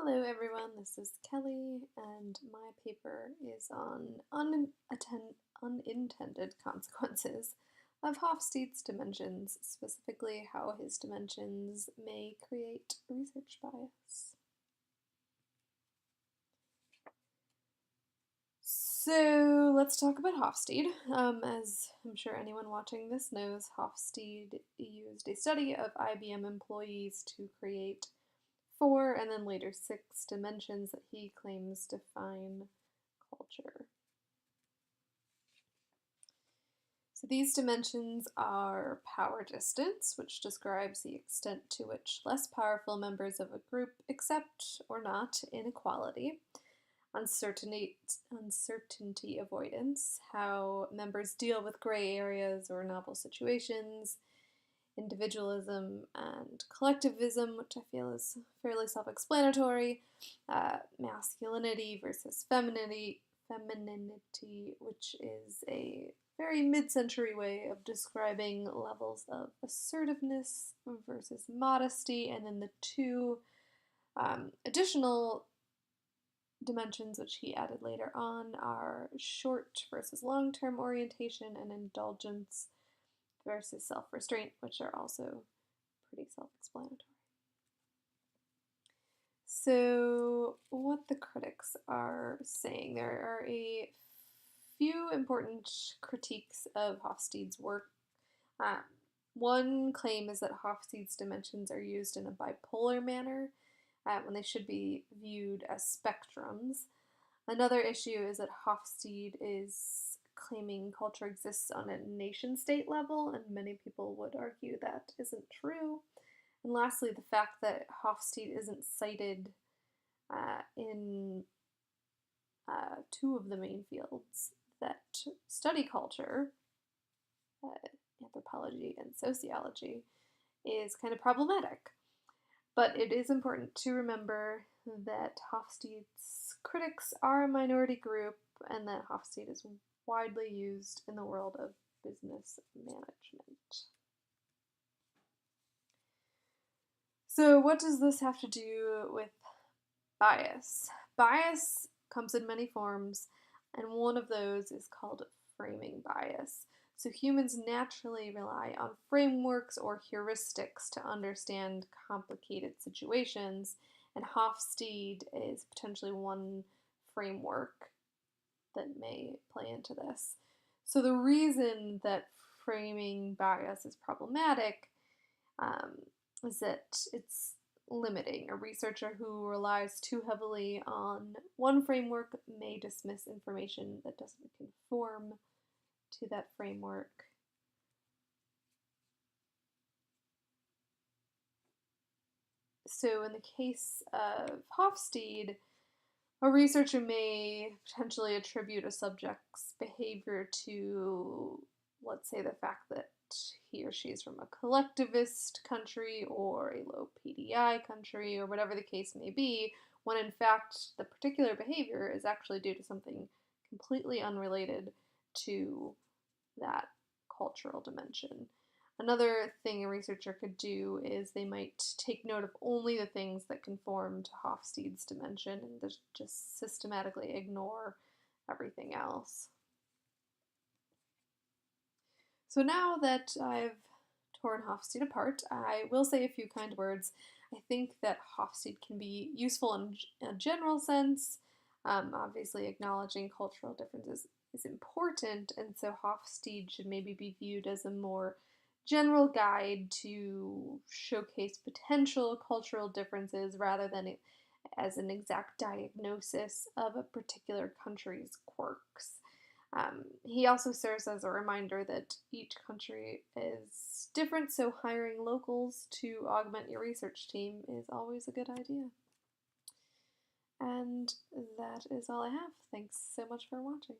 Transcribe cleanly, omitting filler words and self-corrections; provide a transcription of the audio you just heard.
Hello everyone, this is Kelly, and my paper is on unintended consequences of Hofstede's dimensions, specifically how his dimensions may create research bias. So let's talk about Hofstede. As I'm sure anyone watching this knows, Hofstede used a study of IBM employees to create four and then later six dimensions that he claims define culture. So these dimensions are power distance, which describes the extent to which less powerful members of a group accept or not inequality. Uncertainty avoidance, how members deal with gray areas or novel situations. Individualism and collectivism, which I feel is fairly self-explanatory. Masculinity versus femininity, which is a very mid-century way of describing levels of assertiveness versus modesty, and then the two additional dimensions which he added later on are short versus long-term orientation and indulgence versus self-restraint, which are also pretty self-explanatory. So what the critics are saying, there are a few important critiques of Hofstede's work. One claim is that Hofstede's dimensions are used in a bipolar manner when they should be viewed as spectrums. Another issue is that Hofstede is claiming culture exists on a nation-state level, and many people would argue that isn't true. And lastly, the fact that Hofstede isn't cited in two of the main fields that study culture, anthropology and sociology, is kind of problematic. But it is important to remember that Hofstede's critics are a minority group and that Hofstede is widely used in the world of business management. So what does this have to do with bias? Bias comes in many forms, and one of those is called framing bias. So humans naturally rely on frameworks or heuristics to understand complicated situations, and Hofstede is potentially one framework that may play into this. So the reason that framing bias is problematic is that it's limiting. A researcher who relies too heavily on one framework may dismiss information that doesn't conform to that framework. So in the case of Hofstede, a researcher may potentially attribute a subject's behavior to, let's say, the fact that he or she is from a collectivist country or a low PDI country or whatever the case may be, when in fact the particular behavior is actually due to something completely unrelated to that cultural dimension. Another thing a researcher could do is they might take note of only the things that conform to Hofstede's dimension and just systematically ignore everything else. So now that I've torn Hofstede apart, I will say a few kind words. I think that Hofstede can be useful in a general sense. Obviously, acknowledging cultural differences is important, and so Hofstede should maybe be viewed as a more general guide to showcase potential cultural differences rather than as an exact diagnosis of a particular country's quirks. He also serves as a reminder that each country is different, so hiring locals to augment your research team is always a good idea. And that is all I have. Thanks so much for watching.